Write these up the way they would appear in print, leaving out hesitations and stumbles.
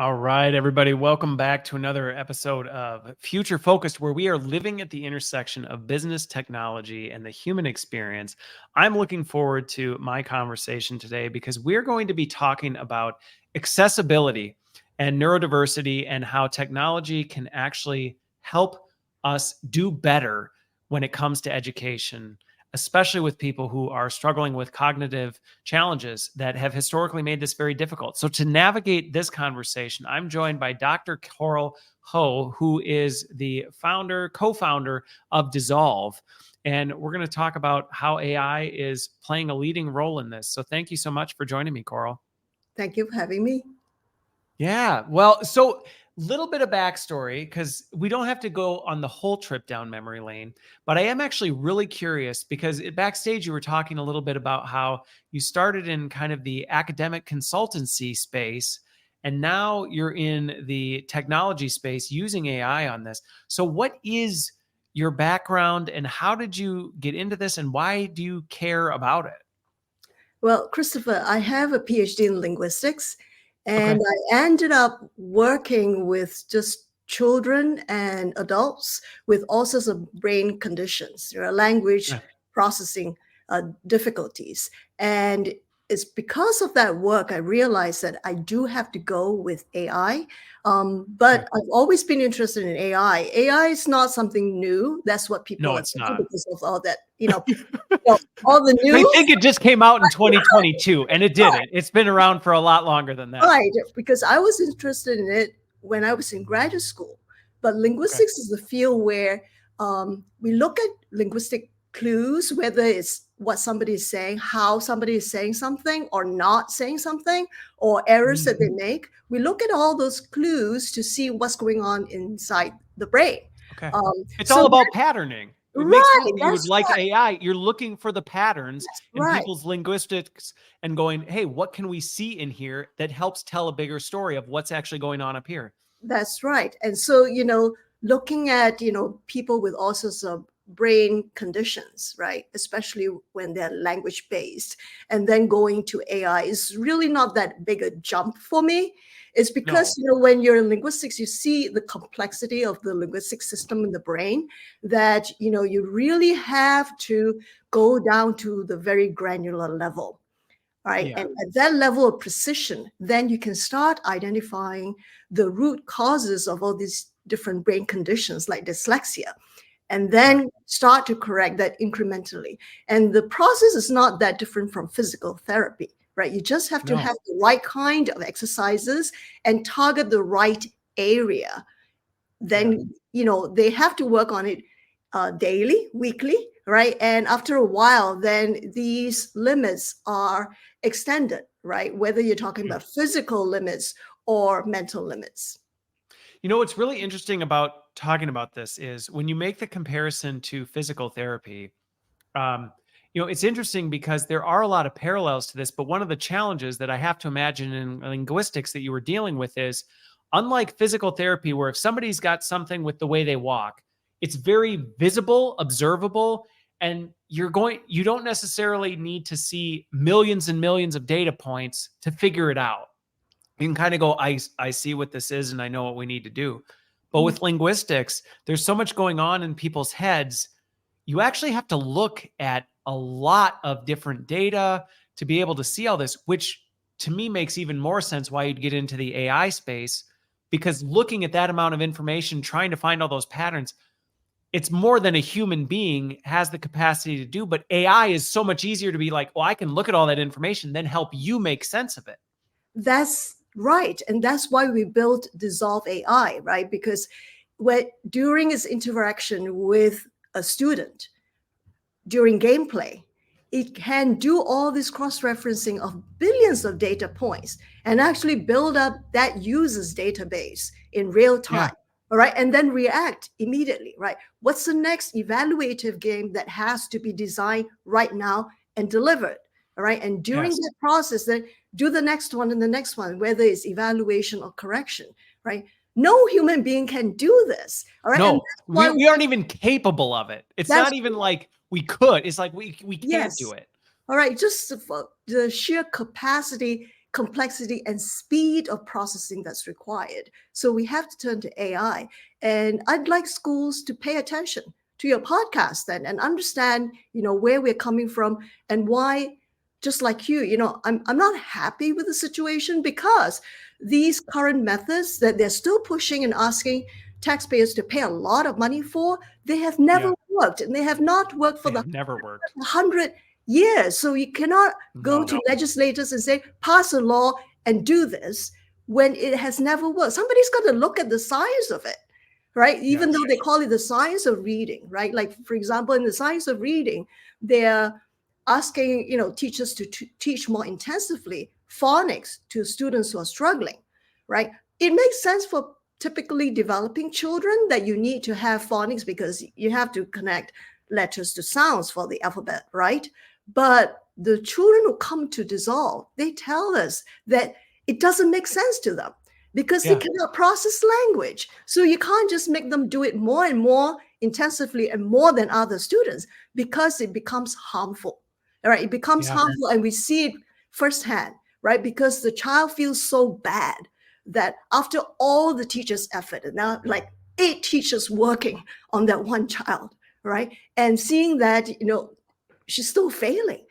All right, everybody, welcome back to another episode of Future Focused, where we are living at the intersection of business, technology, and the human experience. I'm looking forward to my conversation today because we're going to be talking about accessibility and neurodiversity and how technology can actually help us do better when it comes to education, especially with people who are struggling with cognitive challenges that have historically made this very difficult. So to navigate this conversation, I'm joined by Dr. Coral Ho, who is the co-founder of Dysolve. And we're going to talk about how AI is playing a leading role in this. So thank you so much for joining me, Coral. Thank you for having me. Yeah, well, so little bit of backstory because we don't have to go on the whole trip down memory lane, but I am actually really curious because backstage you were talking a little bit about how you started in kind of the academic consultancy space and now you're in the technology space using AI on this. So what is your background and how did you get into this and why do you care about it? Well, Christopher, I have a PhD in linguistics, Okay. and I ended up working with just children and adults with all sorts of brain conditions, language Yeah. processing difficulties. And it's because of that work I realized that I do have to go with AI. Okay. But I've always been interested in AI. AI is not something new. That's what people No, are it's thinking not. because of all that, all the They news. think it just came out in 2022, and it didn't. It's been around for a lot longer than that. Right, because I was interested in it when I was in graduate school. But Okay. linguistics is the field where we look at linguistic clues, whether it's what somebody is saying, how somebody is saying something or not saying something, or errors that they make. We look at all those clues to see what's going on inside the brain. Okay. Um, It's so all that, about patterning. It makes sense right, that you would that's like right, AI. You're looking for the patterns that's in right. people's linguistics and going, hey, what can we see in here that helps tell a bigger story of what's actually going on up here? That's right. And so, looking at, people with all sorts of brain conditions, right? Especially when they're language based, and then going to AI is really not that big a jump for me. It's because, No. when you're in linguistics, you see the complexity of the linguistic system in the brain that, you really have to go down to the very granular level. Right. Yeah. And at that level of precision, then you can start identifying the root causes of all these different brain conditions like dyslexia, and Yeah. then start to correct that incrementally. And the process is not that different from physical therapy, right? You just have to No. have the right kind of exercises and target the right area. Yeah. Then they have to work on it daily, weekly, right? And after a while, then these limits are extended, right? Whether you're talking Yeah. about physical limits or mental limits. What's really interesting about talking about this is when you make the comparison to physical therapy, um, it's interesting because there are a lot of parallels to this, but one of the challenges that I have to imagine in linguistics that you were dealing with is unlike physical therapy, where if somebody's got something with the way they walk, it's very visible, observable, and you don't necessarily need to see millions and millions of data points to figure it out. You can kind of go, I see what this is and I know what we need to do. But Mm. with linguistics, there's so much going on in people's heads. You actually have to look at a lot of different data to be able to see all this, which to me makes even more sense why you'd get into the AI space, because looking at that amount of information, trying to find all those patterns, it's more than a human being has the capacity to do. But AI is so much easier to be like, well, I can look at all that information, then help you make sense of it. That's right. And that's why we built Dissolve AI, right? Because during its interaction with a student, during gameplay, it can do all this cross-referencing of billions of data points and actually build up that user's database in real Yeah. time. All right. And then react immediately, right? What's the next evaluative game that has to be designed right now and delivered? All right. And during Yes. that process, then do the next one and the next one, whether it's evaluation or correction, right? No human being can do this. All right. And No, that's we, why we aren't even capable of it. It's that's not even like we could. It's like we can't do yes. it. All right, just the sheer capacity complexity and speed of processing that's required. So we have to turn to AI. And I'd like schools to pay attention to your podcast and understand, where we're coming from and why, just like I'm not happy with the situation because these current methods that they're still pushing and asking taxpayers to pay a lot of money for, they have never Yeah. worked, and they have not worked for They the have never worked. 100 years. So you cannot go No. to legislators and say, pass a law and do this when it has never worked. Somebody's got to look at the science of it, right? Even Yes. though they call it the science of reading, right? Like, for example, in the science of reading, they're asking, teachers to teach more intensively phonics to students who are struggling, right? It makes sense for typically developing children that you need to have phonics because you have to connect letters to sounds for the alphabet, right? But the children who come to Dysolve, they tell us that it doesn't make sense to them because they cannot process language. So you can't just make them do it more and more intensively and more than other students because it becomes harmful. All right, it becomes harmful, and we see it firsthand, right? Because the child feels so bad that after all the teachers' effort, and now like 8 teachers working on that one child, right? And seeing that, she's still failing.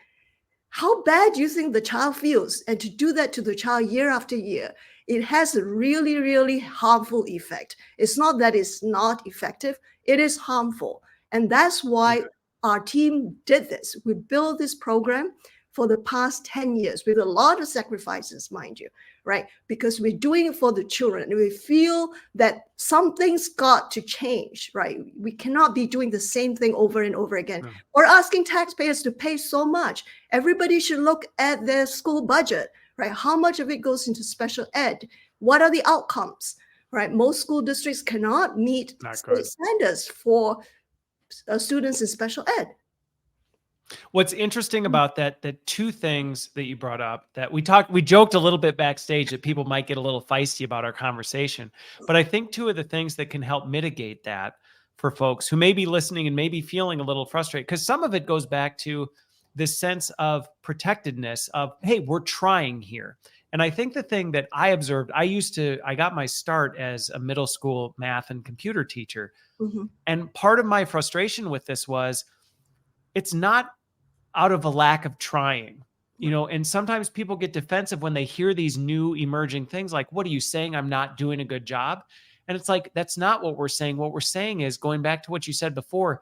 How bad do you think the child feels? And to do that to the child year after year, it has a really, really harmful effect. It's not that it's not effective, it is harmful. And that's why our team did this. We built this program for the past 10 years with a lot of sacrifices, mind you, right? Because we're doing it for the children and we feel that something's got to change, right? We cannot be doing the same thing over and over again or asking taxpayers to pay so much. Everybody should look at their school budget, right? How much of it goes into special ed? What are the outcomes, right? Most school districts cannot meet state standards for students in special ed. What's interesting about that 2 things that you brought up that we joked a little bit backstage that people might get a little feisty about our conversation, but I think 2 of the things that can help mitigate that for folks who may be listening and maybe feeling a little frustrated, because some of it goes back to this sense of protectedness of, hey, we're trying here. And I think the thing that I observed, I got my start as a middle school math and computer teacher. Mm-hmm. And part of my frustration with this was it's not out of a lack of trying, and sometimes people get defensive when they hear these new emerging things like, what are you saying? I'm not doing a good job. And it's like, that's not what we're saying. What we're saying is, going back to what you said before,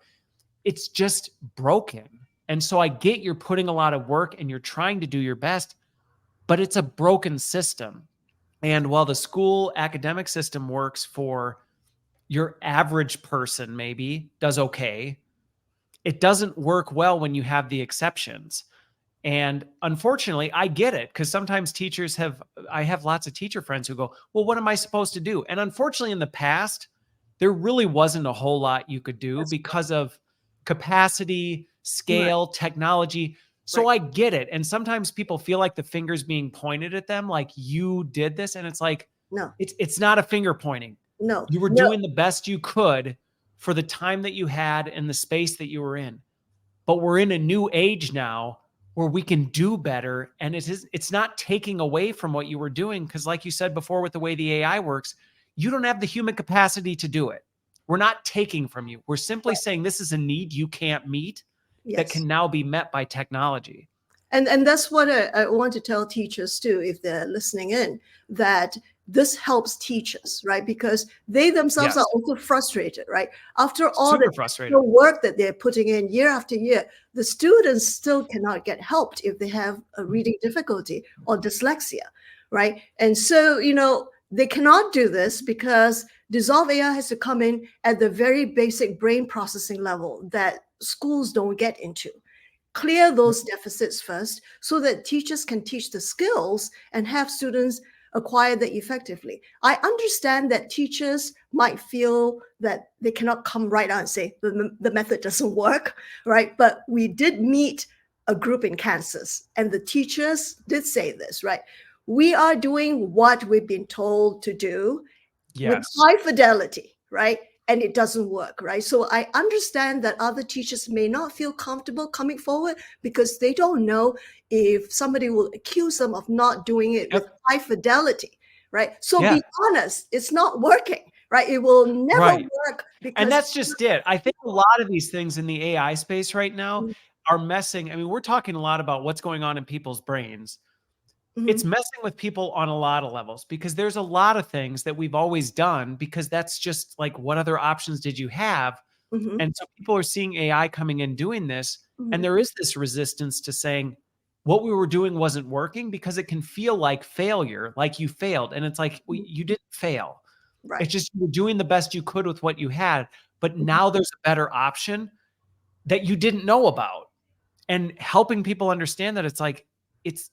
it's just broken. And so I get you're putting a lot of work and you're trying to do your best, but it's a broken system. And while the school academic system works for your average person, maybe does okay, it doesn't work well when you have the exceptions. And unfortunately, I get it, because sometimes I have lots of teacher friends who go, well, what am I supposed to do? And unfortunately, in the past, there really wasn't a whole lot you could do because of capacity, scale, technology. So I get it. And sometimes people feel like the finger's being pointed at them, like, you did this. And it's like, no, it's not a finger pointing. No, you were doing the best you could for the time that you had and the space that you were in. But we're in a new age now where we can do better. And it's not taking away from what you were doing. Because like you said before, with the way the AI works, you don't have the human capacity to do it. We're not taking from you. We're simply saying this is a need you can't meet that can now be met by technology. And that's what I want to tell teachers too, if they're listening in, that this helps teachers, right? Because they themselves are also frustrated, right? After all the work that they're putting in year after year, the students still cannot get helped if they have a reading difficulty or dyslexia, right? And so, they cannot do this because Dysolve AI has to come in at the very basic brain processing level that schools don't get into. Clear those deficits first so that teachers can teach the skills and have students acquire that effectively. I understand that teachers might feel that they cannot come right out and say the method doesn't work, right? But we did meet a group in Kansas, and the teachers did say this, right? We are doing what we've been told to do with high fidelity, right? and it doesn't work, right? So I understand that other teachers may not feel comfortable coming forward because they don't know if somebody will accuse them of not doing it with Yep. high fidelity, right? So Yeah. be honest, it's not working, right? It will never Right. work And because that's just it. I think a lot of these things in the AI space right now are messing. I mean, we're talking a lot about what's going on in people's brains. It's Mhm, messing with people on a lot of levels because there's a lot of things that we've always done because that's just like, what other options did you have? mhm, And so people are seeing AI coming in doing this. And mhm, there is this resistance to saying what we were doing wasn't working because it can feel like failure, like you failed. And it's like, well, mhm. you didn't fail. Right. It's just you were doing the best you could with what you had. But Mhm, now there's a better option that you didn't know about. And helping people understand that it's like, it's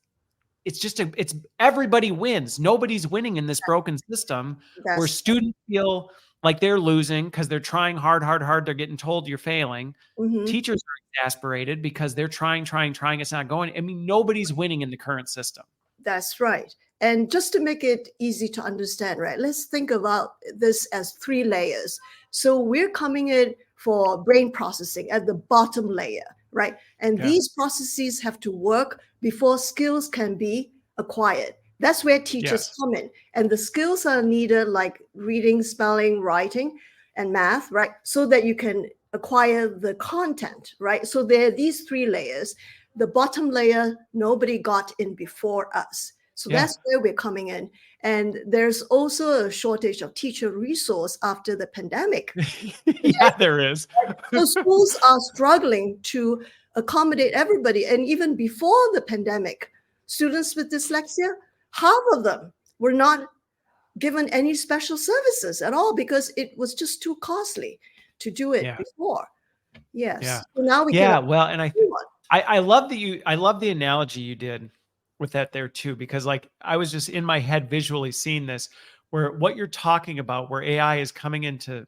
it's everybody wins. Nobody's winning in this broken system where that's students feel like they're losing because they're trying hard, hard, hard. They're getting told you're failing. mhm. Teachers are exasperated because they're trying, trying, trying. It's not going. I mean, nobody's winning in the current system. That's right. And just to make it easy to understand, right, let's think about this as three layers. So we're coming in for brain processing at the bottom layer, right? And Yeah. these processes have to work before skills can be acquired. That's where teachers Yes. come in. And the skills are needed like reading, spelling, writing, and math, right? So that you can acquire the content, right? So there are these three layers. The bottom layer, nobody got in before us. So Yeah. that's where we're coming in. And there's also a shortage of teacher resource after the pandemic. Yeah, there is. So schools are struggling to accommodate everybody. And even before the pandemic, students with dyslexia, half of them were not given any special services at all because it was just too costly to do it Yeah. before. Yeah. Yes. So now we can Yeah. Well, and afford. I love that I love the analogy you did with that there too, because like I was just in my head visually seeing this where what you're talking about, where AI is coming in to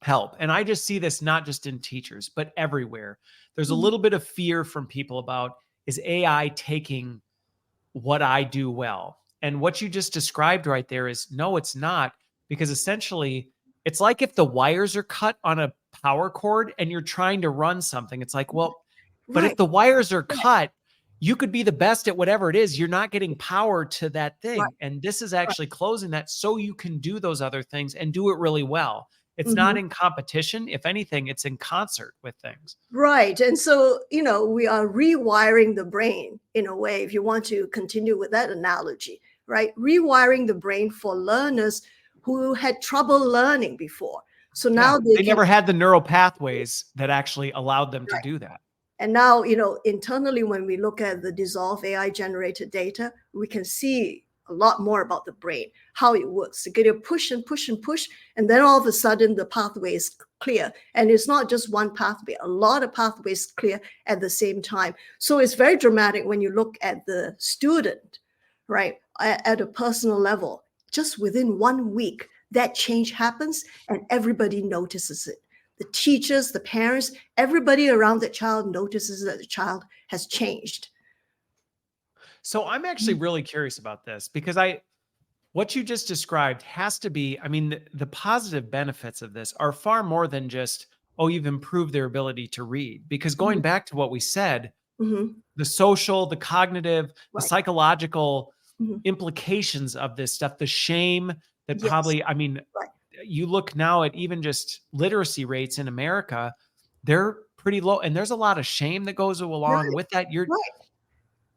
help. And I just see this not just in teachers, but everywhere. There's a Mhm, little bit of fear from people about, is AI taking what I do well? And what you just described right there is no, it's not, because essentially it's like if the wires are cut on a power cord and you're trying to run something. It's like, well, but if right, the wires are right, cut, you could be the best at whatever it is. You're not getting power to that right, thing. And this is right. actually closing that so you can do those other things and do it really well. It's not Mhm. in competition. If anything, it's in concert with things. Right. And so, we are rewiring the brain in a way, if you want to continue with that analogy, right? Rewiring the brain for learners who had trouble learning before. So Yeah. now they They can, never had the neural pathways that actually allowed them to right. do that. And now, internally, when we look at the Dysolve AI generated data, we can see a lot more about the brain, how it works. You get to push and push and push, and then all of a sudden the pathway is clear. And it's not just one pathway, a lot of pathways clear at the same time. So it's very dramatic when you look at the student, right, at a personal level. Just within 1 week, that change happens and everybody notices it. The teachers, the parents, everybody around the child notices that the child has changed. So I'm actually Mhm, really curious about this because what you just described has to be, I mean, the positive benefits of this are far more than just, oh, you've improved their ability to read. Because going mhm, back to what we said, mhm. the social, the cognitive, the Right. psychological Mhm. implications of this stuff, the shame that Yes. probably, I mean, Right. you look now at even just literacy rates in America, they're pretty low. And there's a lot of shame that goes along Right. with that. Right.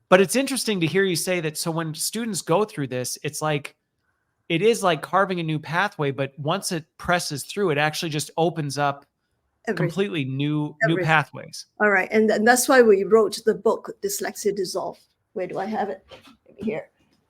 But it's interesting to hear you say that. So when students go through this, it is like carving a new pathway, but once it presses through, it actually just opens up Everything. completely new Everything. pathways. All right. And that's why we wrote the book, Dyslexia Dissolved. Where do I have it? Here.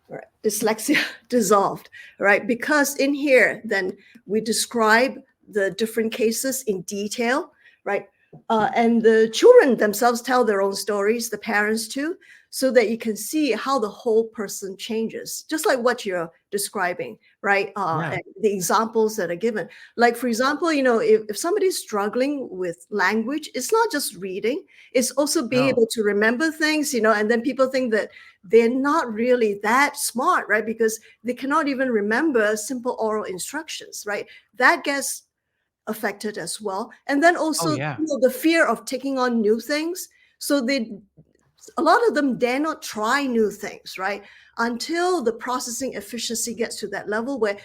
All right. Dyslexia Dissolved. All right. Because in here, then we describe the different cases in detail, right? And the children themselves tell their own stories, the parents too, so that you can see how the whole person changes, just like what you're describing, right? Yeah. And the examples that are given. Like, for example, if somebody's struggling with language, it's not just reading, it's also being No. able to remember things, and then people think that they're not really that smart, right? Because they cannot even remember simple oral instructions, right? That gets affected as well. And then Oh also, yeah. the fear of taking on new things. So a lot of them dare not try new things, right? Until the processing efficiency gets to that level where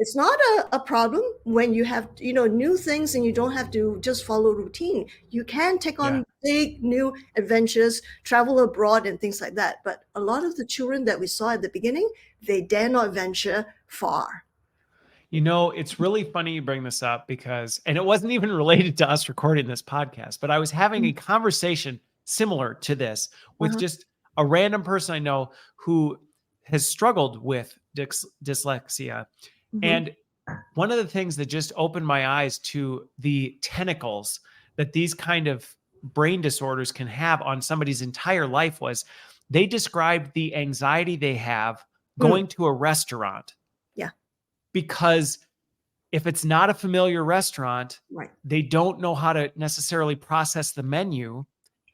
it's not a problem when you have, new things and you don't have to just follow routine. You can take Yeah. on big new adventures, travel abroad and things like that. But a lot of the children that we saw at the beginning, they dare not venture far. It's really funny you bring this up because, and it wasn't even related to us recording this podcast, but I was having a conversation similar to this with Uh-huh. just a random person I know who has struggled with dyslexia. Hmm. And one of the things that just opened my eyes to the tentacles that these kind of brain disorders can have on somebody's entire life was they described the anxiety they have Mm, going to a restaurant yeah, because if it's not a familiar restaurant, right. they don't know how to necessarily process the menu.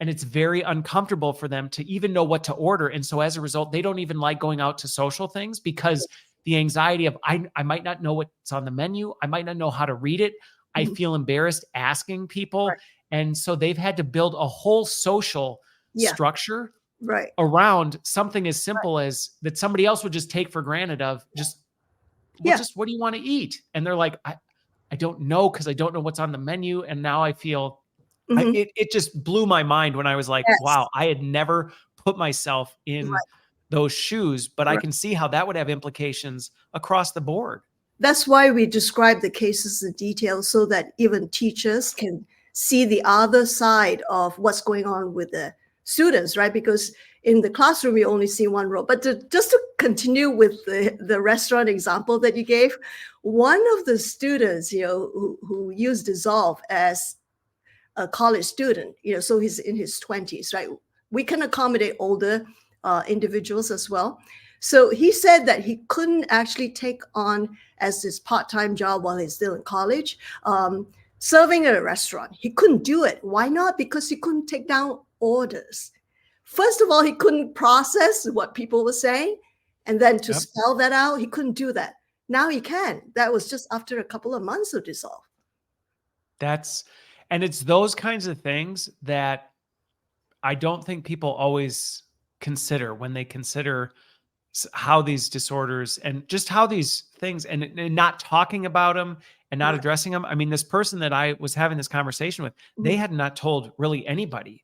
And it's very uncomfortable for them to even know what to order. And so as a result, they don't even like going out to social things because the anxiety of, I might not know what's on the menu. I might not know how to read it. I Mhm. feel embarrassed asking people. Right. And so they've had to build a whole social Yeah, structure right. around something as simple as that somebody else would just take for granted of just, well, Yeah. just what do you want to eat? And they're like, I don't know because I don't know what's on the menu. And now I feel Hmm. it just blew my mind when I was like, Yes. wow, I had never put myself in Right. those shoes, but I Right. can see how that would have implications across the board. That's why we describe the cases in detail so that even teachers can see the other side of what's going on with the students, right? Because in the classroom, we only see one role. But just to continue with the restaurant example that you gave, one of the students, who used Dissolve as a college student, so he's in his 20s, right? We can accommodate older individuals as well. So he said that he couldn't actually take on as his part-time job while he's still in college, serving at a restaurant. He couldn't do it. Why not? Because he couldn't take down orders. First of all, he couldn't process what people were saying. And then to Yep. spell that out, he couldn't do that. Now he can. That was just after a couple of months of Dissolve. And it's those kinds of things that I don't think people always consider when they consider how these disorders and just how these things and not talking about them and not Right. addressing them. I mean, this person that I was having this conversation with, they Mhm. had not told really anybody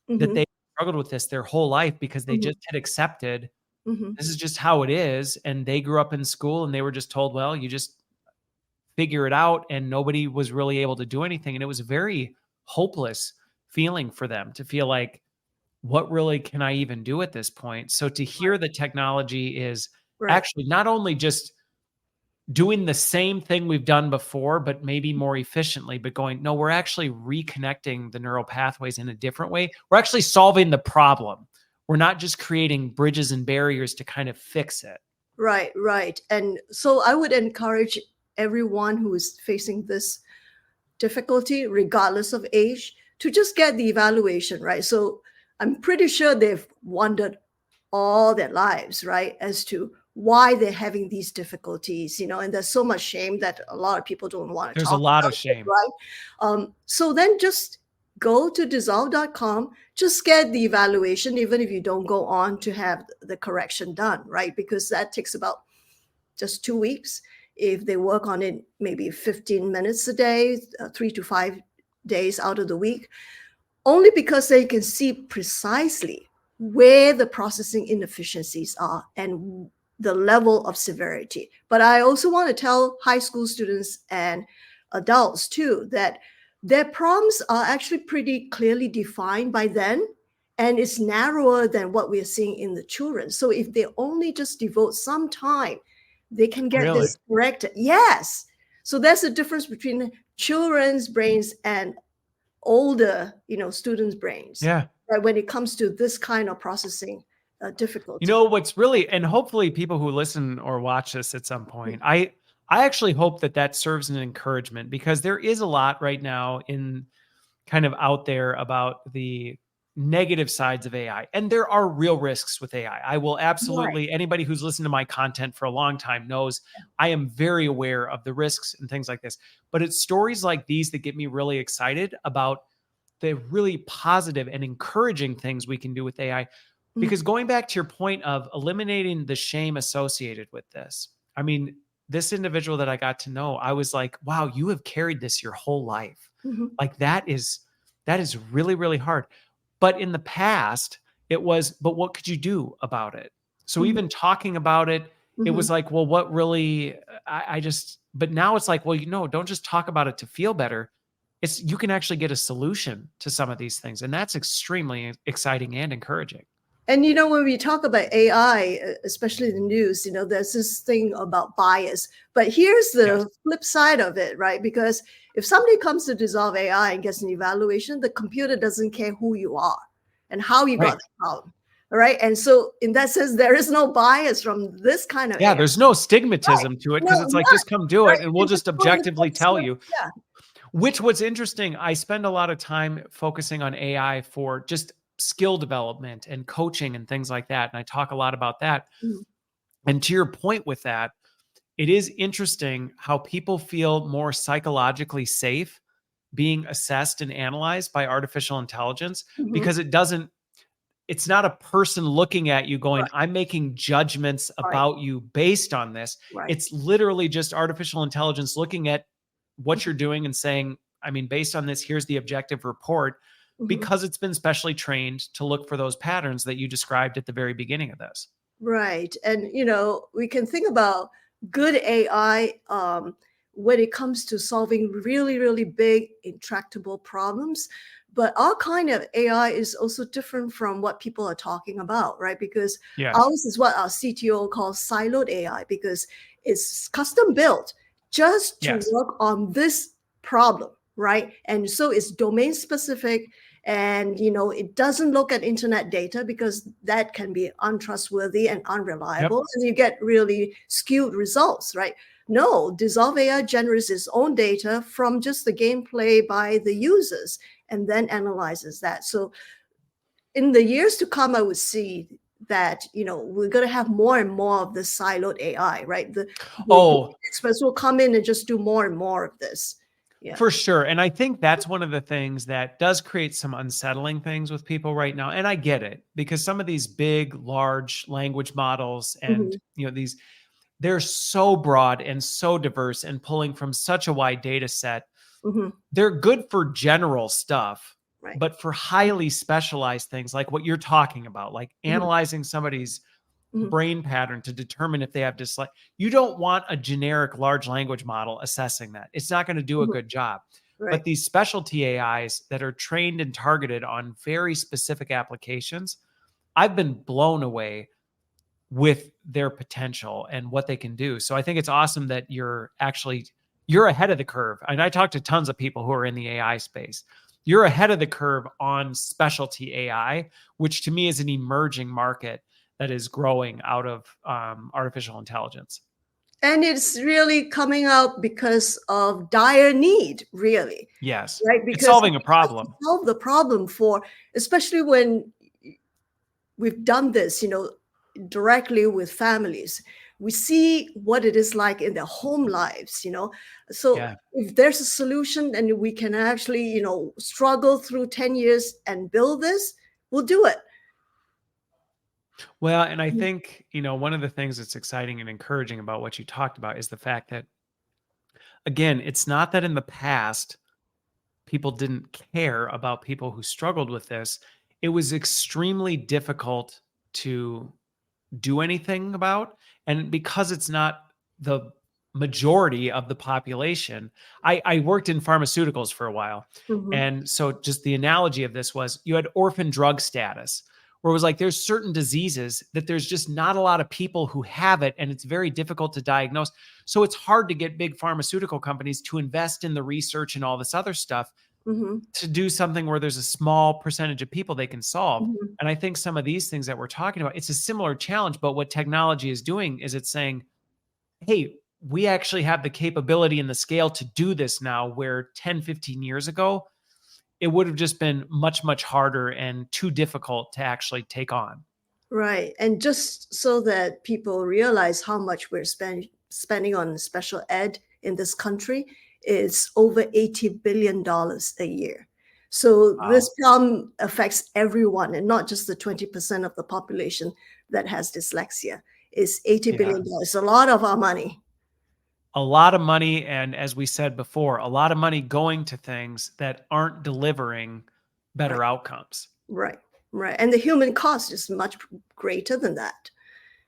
that Mhm. they struggled with this their whole life because they Mhm. just had accepted Mhm. this is just how it is. And they grew up in school and they were just told, well, you just figure it out. And nobody was really able to do anything. And it was a very hopeless feeling for them to feel like, what really can I even do at this point? So to hear that technology is Right. actually not only just doing the same thing we've done before, but maybe more efficiently, but going, no, we're actually reconnecting the neural pathways in a different way. We're actually solving the problem. We're not just creating bridges and barriers to kind of fix it. Right, right. And so I would encourage everyone who is facing this difficulty, regardless of age, to just get the evaluation, right? So I'm pretty sure they've wondered all their lives, right, as to why they're having these difficulties, and there's so much shame that a lot of people don't want to There's a talk lot about of it, shame. right? So then just go to dissolve.com, just get the evaluation, even if you don't go on to have the correction done, right? Because that takes about just 2 weeks. If they work on it maybe 15 minutes a day, 3 to 5 days out of the week, only because they can see precisely where the processing inefficiencies are and the level of severity. But I also want to tell high school students and adults too that their problems are actually pretty clearly defined by then, and it's narrower than what we're seeing in the children. So if they only just devote some time, they can get Really? this corrected. Yes. So that's the difference between children's brains and older, students' brains, Yeah. right? When it comes to this kind of processing You difficulty. know what's really, and hopefully people who listen or watch this at some point, I actually hope that that serves an encouragement because there is a lot right now in kind of out there about the negative sides of AI. And there are real risks with AI. I will Right. absolutely, anybody who's listened to my content for a long time knows I am very aware of the risks and things like this. But it's stories like these that get me really excited about the really positive and encouraging things we can do with AI. Mhm. Because going back to your point of eliminating the shame associated with this, I mean, this individual that I got to know, I was like, wow, you have carried this your whole life. Mhm. Like that is really, really hard. But in the past, it was, but what could you do about it? So Mhm. even talking about it, it Mhm. was like, well, what really, I just, but now it's like, well, don't just talk about it to feel better. It's, you can actually get a solution to some of these things. And that's extremely exciting and encouraging. And when we talk about AI, especially the news, there's this thing about bias. But here's Yes. the flip side of it, right? Because if somebody comes to Dissolve AI and gets an evaluation, the computer doesn't care who you are and how you got Right. the problem. All right. And so in that sense, there is no bias from this kind of Yeah. AI. There's no Right. stigmatism to it No, because it's like, not just come do right. it and we'll And just just go and objectively fix tell it. you. Yeah. Which, what's interesting, I spend a lot of time focusing on AI for just skill development and coaching and things like that. And I talk a lot about that. Mhm. And to your point with that, it is interesting how people feel more psychologically safe being assessed and analyzed by artificial intelligence Mhm. because it's not a person looking at you going, Right. I'm making judgments Right. about you based on this. Right. It's literally just artificial intelligence looking at what Mhm. you're doing and saying, I mean, based on this, here's the objective report, Mhm. because it's been specially trained to look for those patterns that you described at the very beginning of this. Right. And, we can think about good AI when it comes to solving really, really big, intractable problems. But our kind of AI is also different from what people are talking about, right? Because Yes. ours is what our CTO calls siloed AI, because it's custom built just to Yes. work on this problem, right? And so it's domain specific, and it doesn't look at internet data because that can be untrustworthy and Yep. unreliable, and you get really skewed results, right? No, Dissolve AI generates its own data from just the gameplay by the users and then analyzes that. So in the years to come, I would see that we're going to have more and more of this siloed AI, right? The Oh, experts will come in and just do more and more of this. Yeah. for sure. And I think that's one of the things that does create some unsettling things with people right now. And I get it because some of these big, large language models and, Mhm. these, they're so broad and so diverse and pulling from such a wide data set. Mhm. They're good for general stuff, Right. but for highly specialized things like what you're talking about, like Mhm. analyzing somebody's Mhm. brain pattern to determine if they have dyslexia. You don't want a generic large language model assessing that. It's not going to do a Mhm. good job. But Right. these specialty AIs that are trained and targeted on very specific applications, I've been blown away with their potential and what they can do. So I think it's awesome that you're ahead of the curve. And I talk to tons of people who are in the AI space. You're ahead of the curve on specialty AI, which to me is an emerging market that is growing out of artificial intelligence. And it's really coming out because of dire need, really, Yes, right? it's Because solving a we have to problem. solve the problem for, especially when we've done this, directly with families. We see what it is like in their home lives. So Yeah. if there's a solution and we can actually, struggle through 10 years and build this, we'll do it. Well, and I think, one of the things that's exciting and encouraging about what you talked about is the fact that, again, it's not that in the past people didn't care about people who struggled with this. It was extremely difficult to do anything about. And because it's not the majority of the population, I worked in pharmaceuticals for a while. Mhm. And so just the analogy of this was you had orphan drug status, where it was like there's certain diseases that there's just not a lot of people who have it, and it's very difficult to diagnose. So it's hard to get big pharmaceutical companies to invest in the research and all this other stuff Mhm. to do something where there's a small percentage of people they can solve. Mhm. And I think some of these things that we're talking about, it's a similar challenge, but what technology is doing is it's saying, hey, we actually have the capability and the scale to do this now, where 10, 15 years ago, it would have just been much, much harder and too difficult to actually take on. Right. And just so that people realize how much we're spending on special ed in this country, is over $80 billion a year. So this Wow. problem affects everyone, and not just the 20% of the population that has dyslexia. It's $80 Yeah. billion. A lot of our money. A lot of money. And as we said before, a lot of money going to things that aren't delivering Right. better outcomes. Right. Right. And the human cost is much greater than that.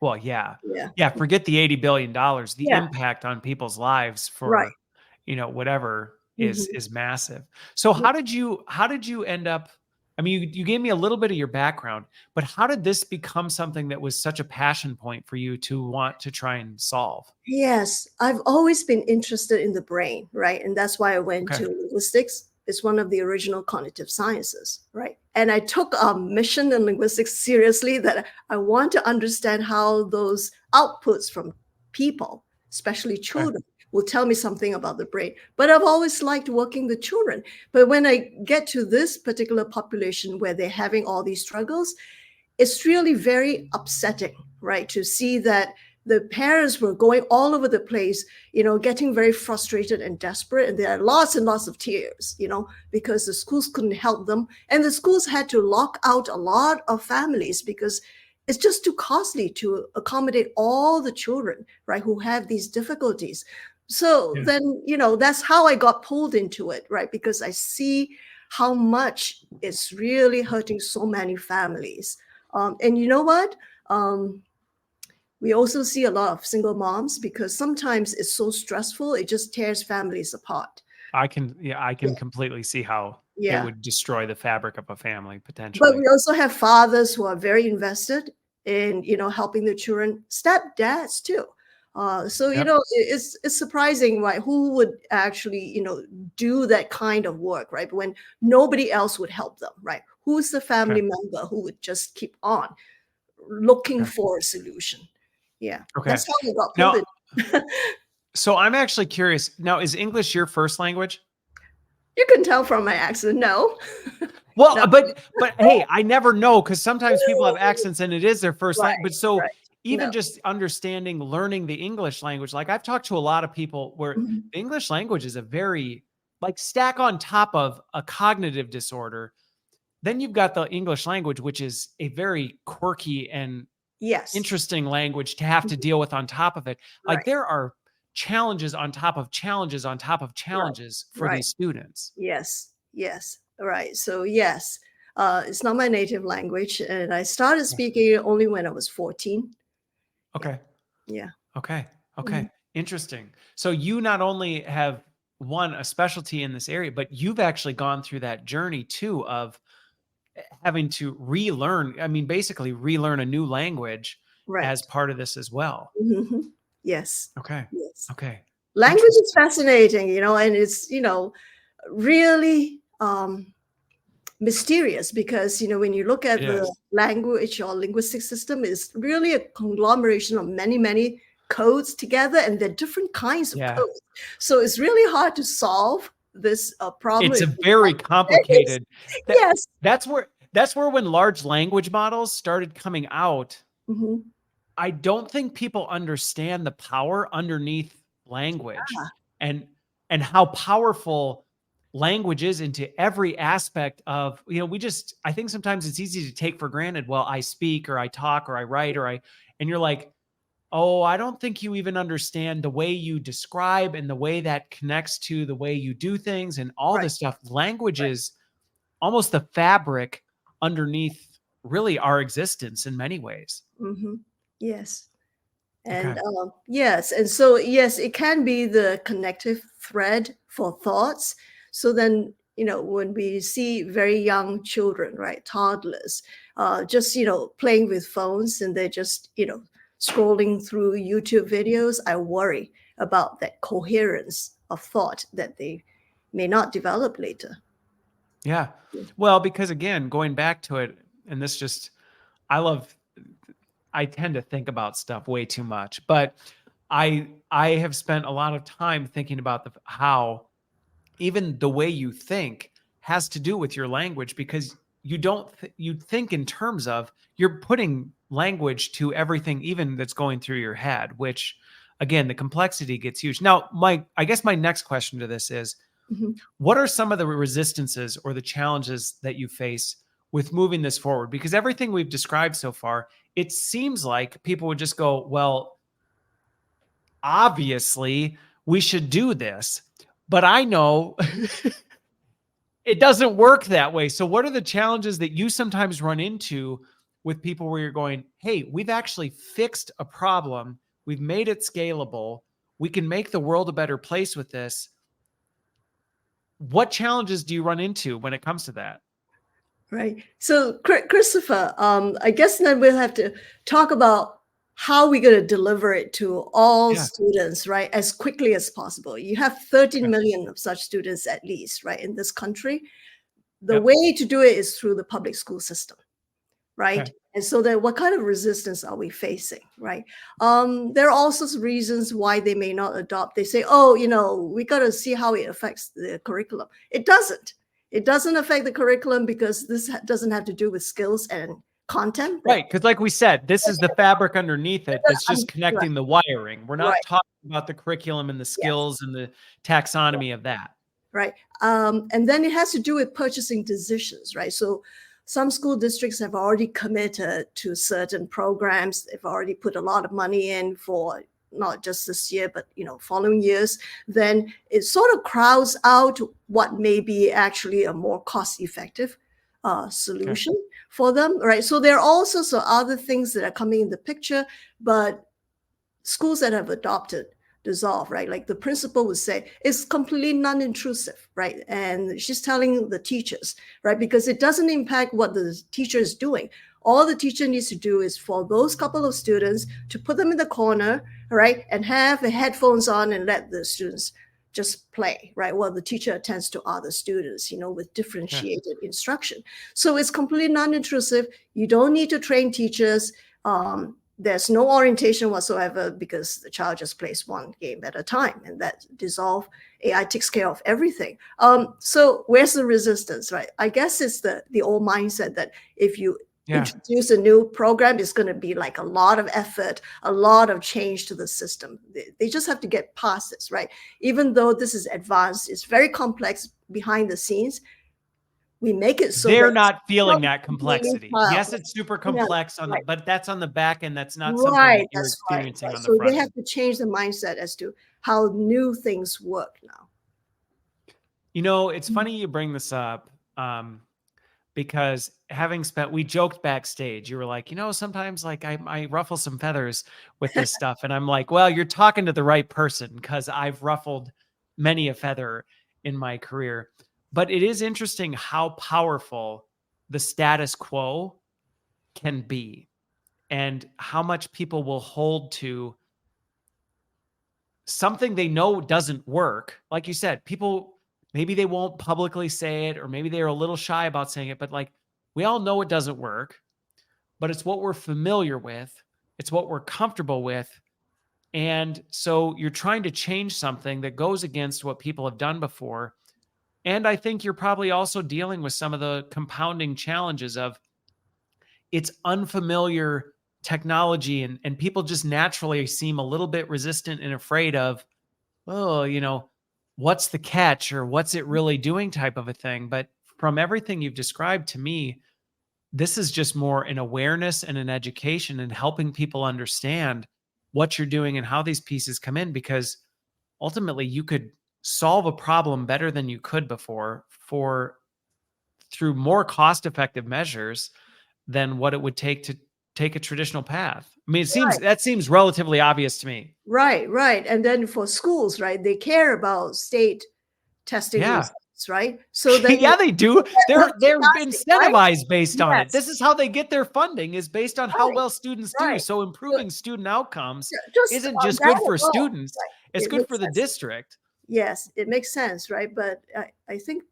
Well, yeah. Yeah. Yeah. Forget the $80 billion. The Yeah. impact on people's lives Right. for, whatever Mhm. is massive. So how did you end up? I mean, you gave me a little bit of your background, but how did this become something that was such a passion point for you to want to try and solve? Yes, I've always been interested in the brain, right? And that's why I went Okay. to linguistics. It's one of the original cognitive sciences, right? And I took a mission in linguistics seriously, that I want to understand how those outputs from people, especially Okay. children, will tell me something about the brain. But I've always liked working with children. But when I get to this particular population where they're having all these struggles, it's really very upsetting, right? To see that the parents were going all over the place, getting very frustrated and desperate. And there are lots and lots of tears, because the schools couldn't help them. And the schools had to lock out a lot of families because it's just too costly to accommodate all the children, right, who have these difficulties. So Yeah. then, that's how I got pulled into it, right? Because I see how much it's really hurting so many families. And you know what? We also see a lot of single moms, because sometimes it's so stressful, it just tears families apart. I can Yeah, completely see how it yeah. would destroy the fabric of a family But potentially. we also have fathers who are very invested in, helping the children, stepdads too. So Yep. it's surprising, right? Who would actually do that kind of work, right? When nobody else would help them, right? Who's the Okay. family member who would just keep on looking Okay. for a solution? Yeah, Okay. that's how we got pulled Now, in. so I'm actually curious. Now, is English your first language? You can tell from my accent. No, Well, no. but hey, I never know because sometimes people have accents and it is their first language. Right, But so right. even No. just understanding, learning the English language, like I've talked to a lot of people where Mhm. the English language is a very like stack on top of a cognitive disorder. Then you've got the English language, which is a very quirky and Yes. interesting language to have to Mhm. deal with on top of it. Like Right, there are challenges on top of challenges on top of right, challenges for right. these students. Yes, yes. Right. So yes, it's not my native language, and I started Yeah. speaking it only when I was 14. Yeah, Okay. yeah. Okay. Okay. Mhm. Interesting. So you not only have won a specialty in this area, but you've actually gone through that journey too of having to relearn, I mean, basically relearn a new language as Right. part of this as well. Mhm. Yes, Okay. yes. Okay. Language is Interesting. fascinating, and it's really mysterious, because when you look It at the is. language or linguistic system, is really a conglomeration of many many codes together, and they're different kinds of Yeah. codes. So it's really hard to solve this problem It's if a you very yes, complicated that yes. that's where when large language models started coming out, Mhm. I don't think people understand the power underneath language Ah, and how powerful language is into every aspect of, I think sometimes it's easy to take for granted, well, I speak or I talk or I write and you're like, "Oh, I don't think you even understand the way you describe and the way that connects to the way you do things and all right, this stuff." Language right. is almost the fabric underneath really our existence in many ways. Mhm. Yes. And Okay. yes, and so yes, it can be the connective thread for thoughts. So then, when we see very young children, right, toddlers, just playing with phones, and they're just scrolling through YouTube videos, I worry about that coherence of thought that they may not develop later. Yeah. Well, because again, going back to it, and this just, I love, I tend to think about stuff way too much, but I have spent a lot of time thinking about how even the way you think has to do with your language, because you don't, you think in terms of, you're putting language to everything, even that's going through your head, which again, the complexity gets huge. Now, I guess my next question to this is, Mhm. what are some of the resistances or the challenges that you face with moving this forward? Because everything we've described so far, it seems like people would just go, well, obviously we should do this. But I know it doesn't work that way. So what are the challenges that you sometimes run into with people where you're going, hey, we've actually fixed a problem. We've made it scalable. We can make the world a better place with this. What challenges do you run into when it comes to that? Right. So, Christopher, I guess then we'll have to talk about how we're going to deliver it to all Yeah. students, right, as quickly as possible. You have 13 Okay. million of such students at least, right, in this country. The Yep. way to do it is through the public school system, right? Okay. And so then what kind of resistance are we facing, right? There are also reasons why they may not adopt. They say, oh, we got to see how it affects the curriculum. It doesn't. It doesn't affect the curriculum because this doesn't have to do with skills and content. Right. Because like we said, this is the fabric underneath it that's just Right, connecting the wiring. We're not right, talking about the curriculum and the yes, skills and the taxonomy of that. right. And then it has to do with purchasing decisions, right? So some school districts have already committed to certain programs. They've already put a lot of money in for not just this year, but following years. Then it sort of crowds out what may be actually a more cost-effective Okay. solution for them, right? So there are also some other things that are coming in the picture, but schools that have adopted Dysolve, right? Like the principal would say, it's completely non-intrusive, right? And she's telling the teachers, right? Because it doesn't impact what the teacher is doing. All the teacher needs to do is for those couple of students to put them in the corner, right? And have the headphones on and let the students just play, right? While the teacher attends to other students, with Okay. differentiated instruction. So it's completely non-intrusive. You don't need to train teachers. There's no orientation whatsoever because the child just plays one game at a time, and that Dysolve AI takes care of everything. So where's the resistance, right? I guess it's the old mindset that if you introduce a new program, it's going to be like a lot of effort, a lot of change to the system. They just have to get past this, right? Even though this is advanced, it's very complex behind the scenes. We make it so They're that not feeling it's that complexity. Yes, it's super yeah, complex right. but that's on the back end. That's not something that Right, you're that's right, experiencing right. on the So they front have end. to change the mindset as to how new things work now. It's funny you bring this up, because we joked backstage. You were like, sometimes like I ruffle some feathers with this stuff. And I'm like, well, you're talking to the right person, because I've ruffled many a feather in my career. But it is interesting how powerful the status quo can be, and how much people will hold to something they know doesn't work. Like you said, people, maybe they won't publicly say it, or maybe they're a little shy about saying it, but like, we all know it doesn't work, but it's what we're familiar with. It's what we're comfortable with. And so you're trying to change something that goes against what people have done before. And I think you're probably also dealing with some of the compounding challenges of, it's unfamiliar technology, and people just naturally seem a little bit resistant and afraid of, oh, what's the catch, or what's it really doing type of a thing. But from everything you've described to me, this is just more an awareness and an education, and helping people understand what you're doing and how these pieces come in, because ultimately you could solve a problem better than you could before, through more cost effective measures than what it would take to take a traditional path. I mean, that seems relatively obvious to me. Right, right. And then for schools, right, they care about state testing Yeah. results, right? So then Yeah, they do. They're that's fantastic, right? incentivized based on it. Yes, This is how they get their funding, is based on how right, well students do. right. So So improving student outcomes just isn't on just that good for alone, students, right? it's It good makes for the sense. district. Yes, it makes sense, right? But I think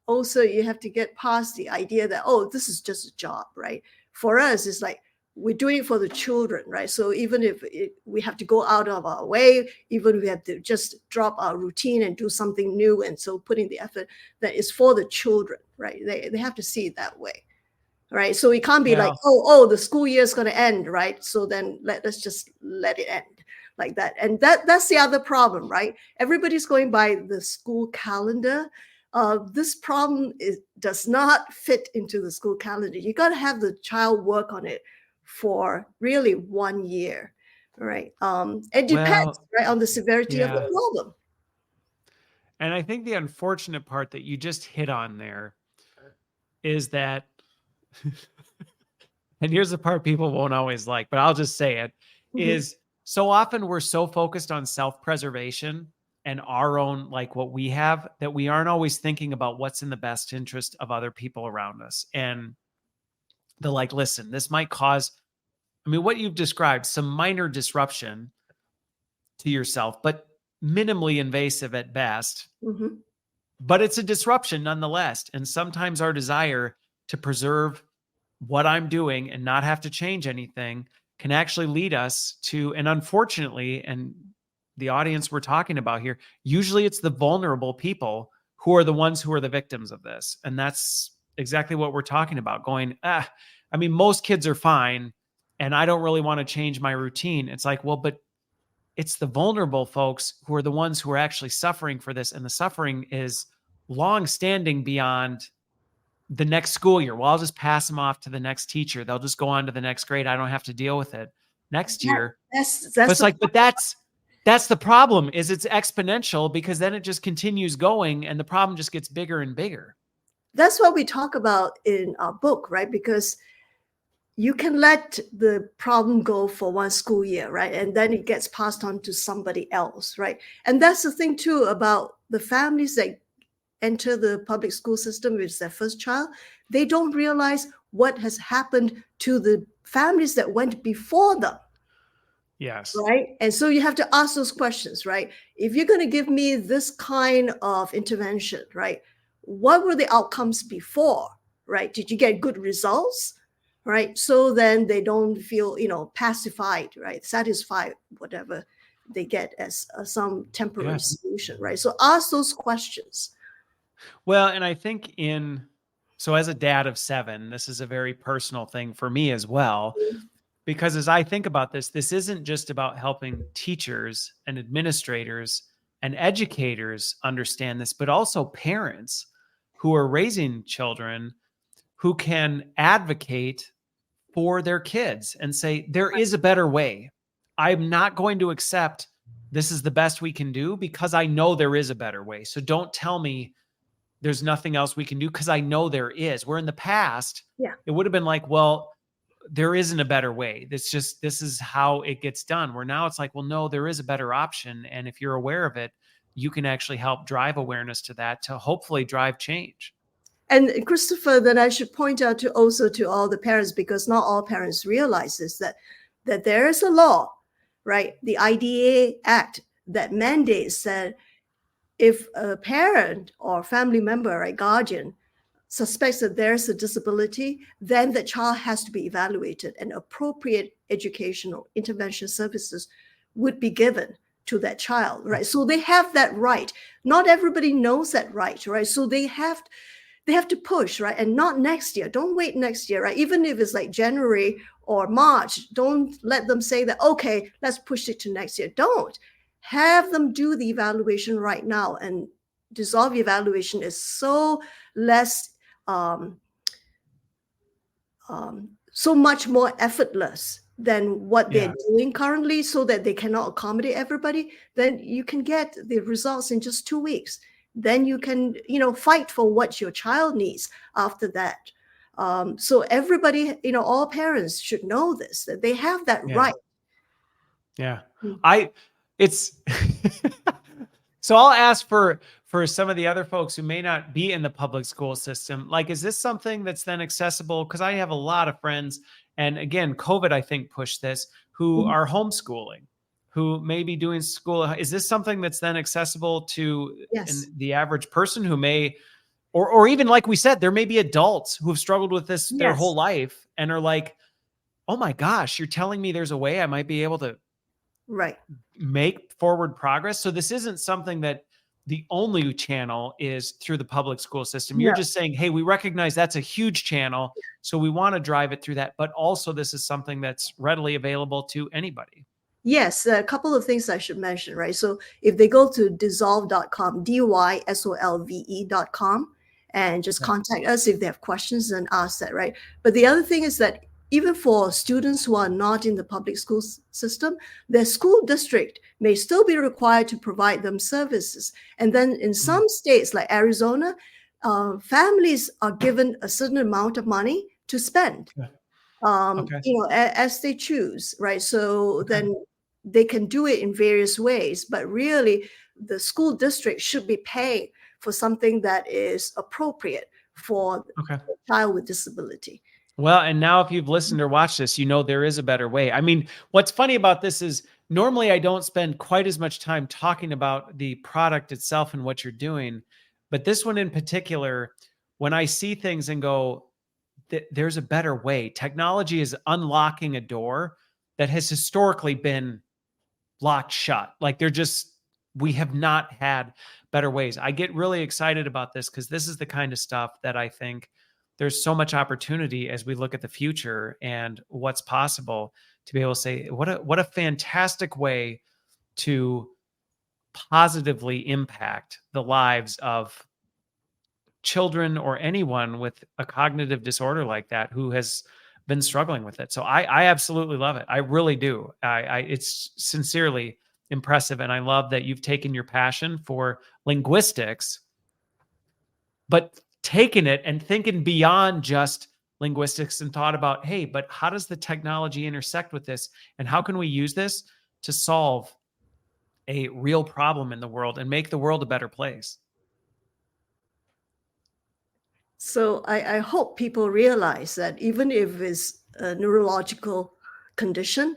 also you have to get past the idea that, oh, this is just a job, right? For us, it's like, we're doing it for the children, right? So even if we have to go out of our way, even if we have to just drop our routine and do something new, and so putting the effort, that is for the children, right? They have to see it that way, right? So it can't be like, Well, oh, the school year is going to end, right? So then let's just let it end like that. And that's the other problem, right? Everybody's going by the school calendar. This problem does not fit into the school calendar. You got to have the child work on it for really 1 year, right? It depends, well, right, on the severity of the yeah. problem. And I think the unfortunate part that you just hit on there is that, and here's the part people won't always like, but I'll just say it, Mhm. is so often we're so focused on self-preservation and our own, like what we have, that we aren't always thinking about what's in the best interest of other people around us. And the like, listen, this might cause, I mean, what you've described, some minor disruption to yourself, but minimally invasive at best. Mhm. But it's a disruption nonetheless. And sometimes our desire to preserve what I'm doing and not have to change anything can actually lead us to, and unfortunately, and the audience we're talking about here, usually it's the vulnerable people who are the ones who are the victims of this. And that's exactly what we're talking about, going, I mean, most kids are fine and I don't really want to change my routine. It's like, well, but it's the vulnerable folks who are the ones who are actually suffering for this. And the suffering is long standing beyond the next school year. Well, I'll just pass them off to the next teacher. They'll just go on to the next grade. I don't have to deal with it next year. But That's it's the like, but that's the problem, is it's exponential, because then it just continues going and the problem just gets bigger and bigger. that's what we talk about in our book, right? Because you can let the problem go for 1 school year, right? And then it gets passed on to somebody else, right? And that's the thing too about the families that enter the public school system with their first child. They don't realize what has happened to the families that went before them, Yes. right? And so you have to ask those questions, right? If you're going to give me this kind of intervention, right, what were the outcomes before, right? Did you get good results, right? So then they don't feel, pacified, right? Satisfied, whatever they get as some temporary Yeah. solution, right? So ask those questions. Well, and I think so as a dad of 7, this is a very personal thing for me as well. Because as I think about this, this isn't just about helping teachers and administrators and educators understand this, but also parents who are raising children who can advocate for their kids and say, there is a better way. I'm not going to accept this is the best we can do, because I know there is a better way. So don't tell me there's nothing else we can do, because I know there is. Where in the past, Yeah. it would have been like, well, there isn't a better way. This is how it gets done. Where now it's like, well, no, there is a better option. And if you're aware of it, you can actually help drive awareness to that, to hopefully drive change. And Christopher, then I should point out to also to all the parents, because not all parents realize this, that there is a law, right? The IDEA Act that mandates that if a parent or family member, right, guardian, suspects that there's a disability, then the child has to be evaluated and appropriate educational intervention services would be given to that child, right? So they have that right. Not everybody knows that right, right? So they have to push, right? And not next year. Don't wait next year, right? Even if it's like January or March, don't let them say that, okay, let's push it to next year. Don't. Have them do the evaluation right now. And Dysolve evaluation is so less, so much more effortless than what they're Yeah. doing currently, so that they cannot accommodate everybody. Then you can get the results in just 2 weeks. Then you can, fight for what your child needs after that. So everybody, all parents should know this, that they have that Yeah. right. Yeah. Mm. It's so I'll ask for some of the other folks who may not be in the public school system, like, is this something that's then accessible? Because I have a lot of friends, and again, COVID, I think, pushed this, who Mhm. are homeschooling, who may be doing school. Is this something that's then accessible to Yes. the average person who may, or even like we said, there may be adults who have struggled with this their whole Yes. life and are like, oh my gosh, you're telling me there's a way I might be able to Right. make forward progress. So this isn't something that the only channel is through the public school system. You're No. just saying, hey, we recognize that's a huge channel. So we want to drive it through that. But also, this is something that's readily available to anybody. Yes, a couple of things I should mention, right? So if they go to dysolve.com, dysolve.com, and just Okay. contact us if they have questions and ask that, right? But the other thing is that even for students who are not in the public school system, their school district may still be required to provide them services. And then in some states like Arizona, families are given a certain amount of money to spend, Okay. Okay. as they choose, right? So Okay. then they can do it in various ways, but really the school district should be paying for something that is appropriate for Okay. a child with disability. Well, and now if you've listened or watched this, you know there is a better way. I mean, what's funny about this is normally I don't spend quite as much time talking about the product itself and what you're doing. But this one in particular, when I see things and go, there's a better way. Technology is unlocking a door that has historically been locked shut. Like we have not had better ways. I get really excited about this because this is the kind of stuff that I think there's so much opportunity as we look at the future and what's possible to be able to say, what a fantastic way to positively impact the lives of children or anyone with a cognitive disorder like that who has been struggling with it. So I absolutely love it. I really do. It's sincerely impressive. And I love that you've taken your passion for linguistics, but taken it and thinking beyond just linguistics and thought about, hey, but how does the technology intersect with this? And how can we use this to solve a real problem in the world and make the world a better place? So I hope people realize that even if it's a neurological condition,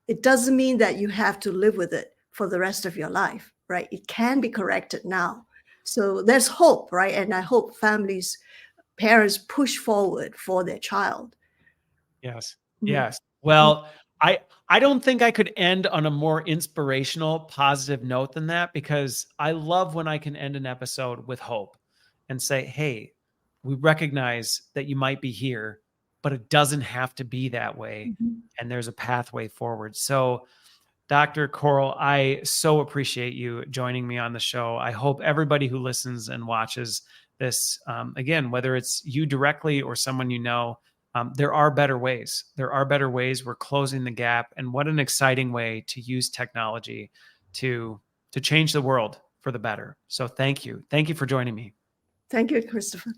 it doesn't mean that you have to live with it for the rest of your life, right? It can be corrected now. So there's hope, right? And I hope families, parents push forward for their child. Yes. Mhm. Yes. Well, I don't think I could end on a more inspirational, positive note than that because I love when I can end an episode with hope and say, "Hey, we recognize that you might be here, but it doesn't have to be that way, Mhm. and there's a pathway forward." So, Dr. Coral, I so appreciate you joining me on the show. I hope everybody who listens and watches this, again, whether it's you directly or someone you know, there are better ways. There are better ways. We're closing the gap, and what an exciting way to use technology to change the world for the better. So, thank you for joining me. Thank you, Christopher.